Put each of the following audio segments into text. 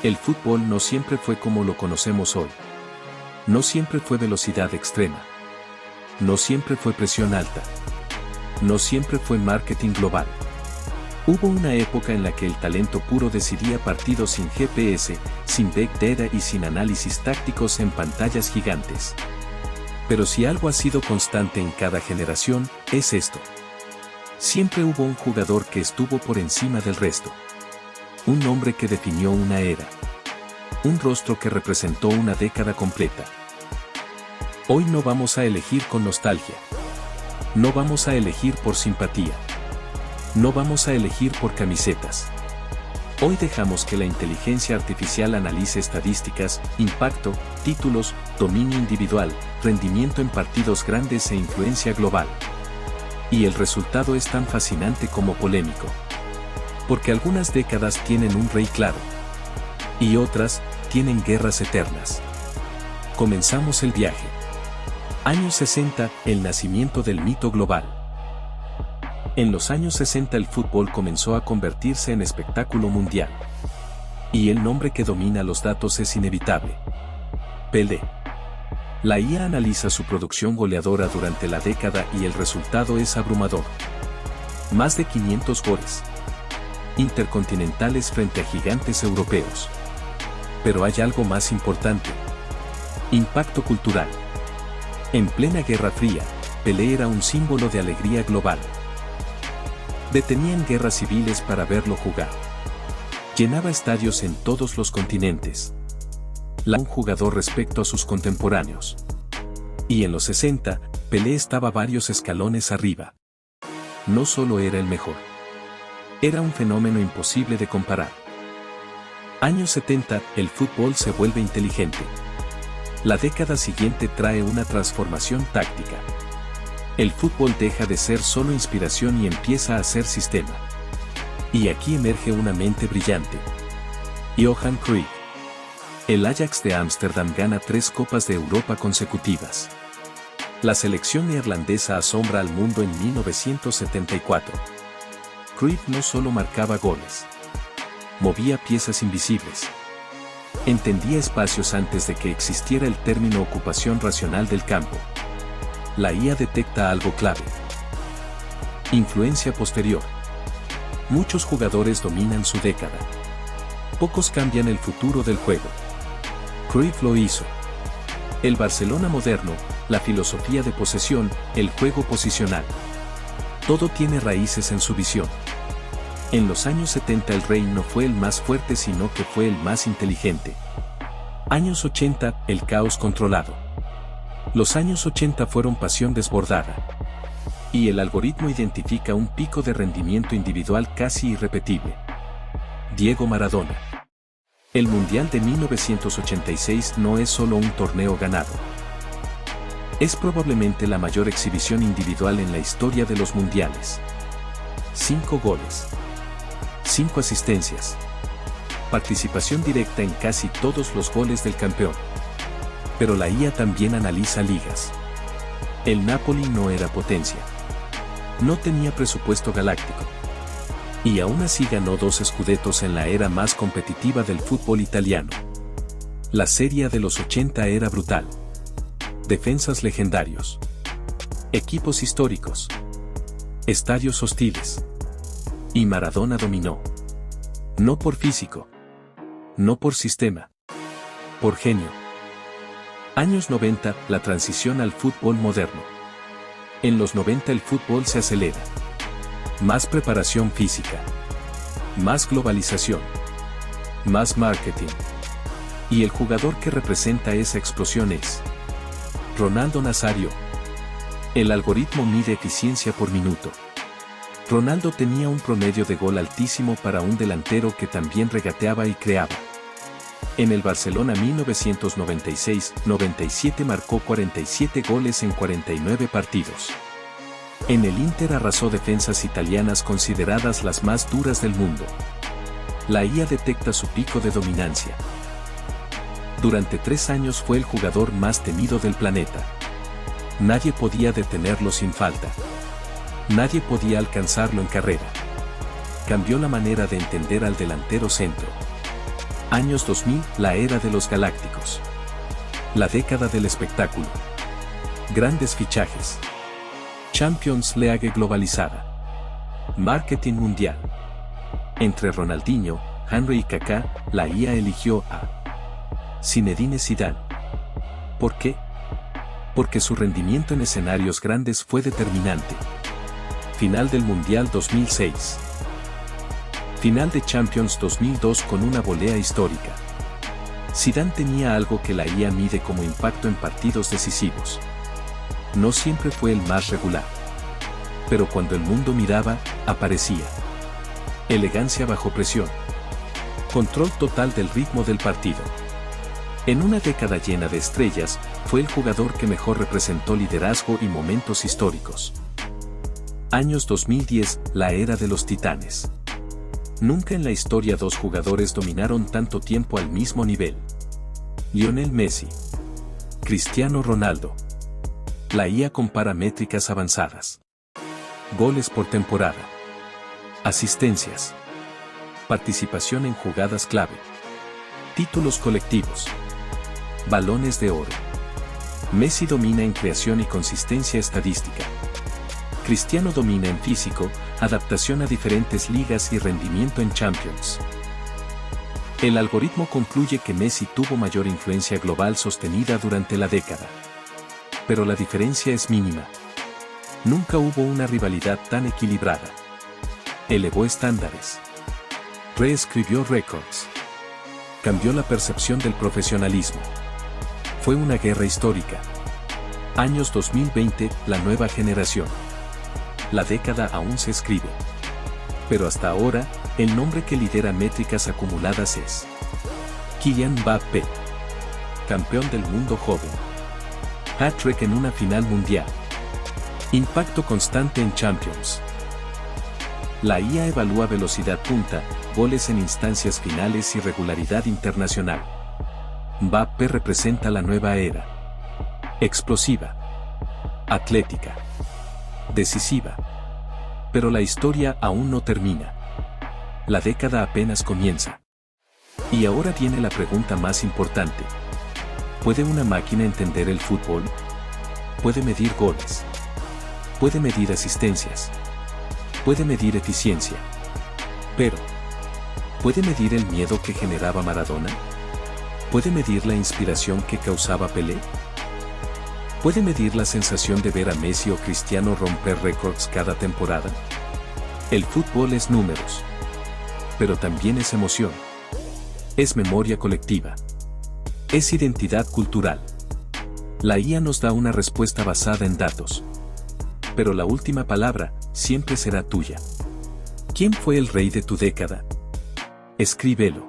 El fútbol no siempre fue como lo conocemos hoy. No siempre fue velocidad extrema. No siempre fue presión alta. No siempre fue marketing global. Hubo una época en la que el talento puro decidía partidos sin GPS, sin Big Data y sin análisis tácticos en pantallas gigantes. Pero si algo ha sido constante en cada generación, es esto. Siempre hubo un jugador que estuvo por encima del resto. Un nombre que definió una era. Un rostro que representó una década completa. Hoy no vamos a elegir con nostalgia. No vamos a elegir por simpatía. No vamos a elegir por camisetas. Hoy dejamos que la inteligencia artificial analice estadísticas, impacto, títulos, dominio individual, rendimiento en partidos grandes e influencia global. Y el resultado es tan fascinante como polémico. Porque algunas décadas tienen un rey claro. Y otras, tienen guerras eternas. Comenzamos el viaje. Años 60, el nacimiento del mito global. En los años 60 el fútbol comenzó a convertirse en espectáculo mundial. Y el nombre que domina los datos es inevitable. Pelé. La IA analiza su producción goleadora durante la década y el resultado es abrumador. Más de 500 goles. Intercontinentales frente a gigantes europeos. Pero hay algo más importante. Impacto cultural. En plena Guerra Fría, Pelé era un símbolo de alegría global. Detenían guerras civiles para verlo jugar. Llenaba estadios en todos los continentes. Un jugador respecto a sus contemporáneos. Y en los 60, Pelé estaba varios escalones arriba. No solo era el mejor. Era un fenómeno imposible de comparar. Años 70, el fútbol se vuelve inteligente. La década siguiente trae una transformación táctica. El fútbol deja de ser solo inspiración y empieza a ser sistema. Y aquí emerge una mente brillante. Johan Cruyff. El Ajax de Ámsterdam gana 3 Copas de Europa consecutivas. La selección neerlandesa asombra al mundo en 1974. Cruyff no solo marcaba goles. Movía piezas invisibles. Entendía espacios antes de que existiera el término ocupación racional del campo. La IA detecta algo clave. Influencia posterior. Muchos jugadores dominan su década. Pocos cambian el futuro del juego. Cruyff lo hizo. El Barcelona moderno, la filosofía de posesión, el juego posicional. Todo tiene raíces en su visión. En los años 70 el Rey no fue el más fuerte sino que fue el más inteligente. Años 80, el caos controlado. Los años 80 fueron pasión desbordada. Y el algoritmo identifica un pico de rendimiento individual casi irrepetible. Diego Maradona. El Mundial de 1986 no es solo un torneo ganado. Es probablemente la mayor exhibición individual en la historia de los mundiales. 5 goles. 5 asistencias. Participación directa en casi todos los goles del campeón. Pero la IA también analiza ligas. El Napoli no era potencia. No tenía presupuesto galáctico. Y aún así ganó 2 scudettos en la era más competitiva del fútbol italiano. La Serie de los 80 era brutal. Defensas legendarios. Equipos históricos. Estadios hostiles. Y Maradona dominó. No por físico. No por sistema. Por genio. Años 90, la transición al fútbol moderno. En los 90 el fútbol se acelera. Más preparación física. Más globalización. Más marketing. Y el jugador que representa esa explosión es Ronaldo Nazario. El algoritmo mide eficiencia por minuto. Ronaldo tenía un promedio de gol altísimo para un delantero que también regateaba y creaba. En el Barcelona 1996-97 marcó 47 goles en 49 partidos. En el Inter arrasó defensas italianas consideradas las más duras del mundo. La IA detecta su pico de dominancia. Durante 3 años fue el jugador más temido del planeta. Nadie podía detenerlo sin falta. Nadie podía alcanzarlo en carrera. Cambió la manera de entender al delantero centro. Años 2000, la era de los galácticos. La década del espectáculo. Grandes fichajes. Champions League globalizada. Marketing mundial. Entre Ronaldinho, Henry y Kaká, la IA eligió a Zinedine Zidane. ¿Por qué? Porque su rendimiento en escenarios grandes fue determinante. Final del Mundial 2006. Final de Champions 2002 con una volea histórica. Zidane tenía algo que la IA mide como impacto en partidos decisivos. No siempre fue el más regular. Pero cuando el mundo miraba, aparecía. Elegancia bajo presión. Control total del ritmo del partido. En una década llena de estrellas, fue el jugador que mejor representó liderazgo y momentos históricos. Años 2010, la era de los titanes. Nunca en la historia dos jugadores dominaron tanto tiempo al mismo nivel. Lionel Messi. Cristiano Ronaldo. La IA compara métricas avanzadas. Goles por temporada. Asistencias. Participación en jugadas clave. Títulos colectivos. Balones de oro. Messi domina en creación y consistencia estadística. Cristiano domina en físico, adaptación a diferentes ligas y rendimiento en Champions. El algoritmo concluye que Messi tuvo mayor influencia global sostenida durante la década. Pero la diferencia es mínima. Nunca hubo una rivalidad tan equilibrada. Elevó estándares. Reescribió récords. Cambió la percepción del profesionalismo. Fue una guerra histórica. Años 2020, la nueva generación. La década aún se escribe. Pero hasta ahora, el nombre que lidera métricas acumuladas es Kylian Mbappé. Campeón del mundo joven. Hat-trick en una final mundial. Impacto constante en Champions. La IA evalúa velocidad punta, goles en instancias finales y regularidad internacional. Mbappé representa la nueva era. Explosiva. Atlética. Decisiva. Pero la historia aún no termina. La década apenas comienza. Y ahora viene la pregunta más importante. ¿Puede una máquina entender el fútbol? Puede medir goles. Puede medir asistencias. Puede medir eficiencia. Pero, ¿puede medir el miedo que generaba Maradona? ¿Puede medir la inspiración que causaba Pelé? ¿Puede medir la sensación de ver a Messi o Cristiano romper récords cada temporada? El fútbol es números. Pero también es emoción. Es memoria colectiva. Es identidad cultural. La IA nos da una respuesta basada en datos. Pero la última palabra siempre será tuya. ¿Quién fue el rey de tu década? Escríbelo.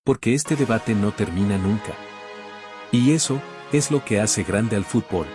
Porque este debate no termina nunca. Y eso es lo que hace grande al fútbol.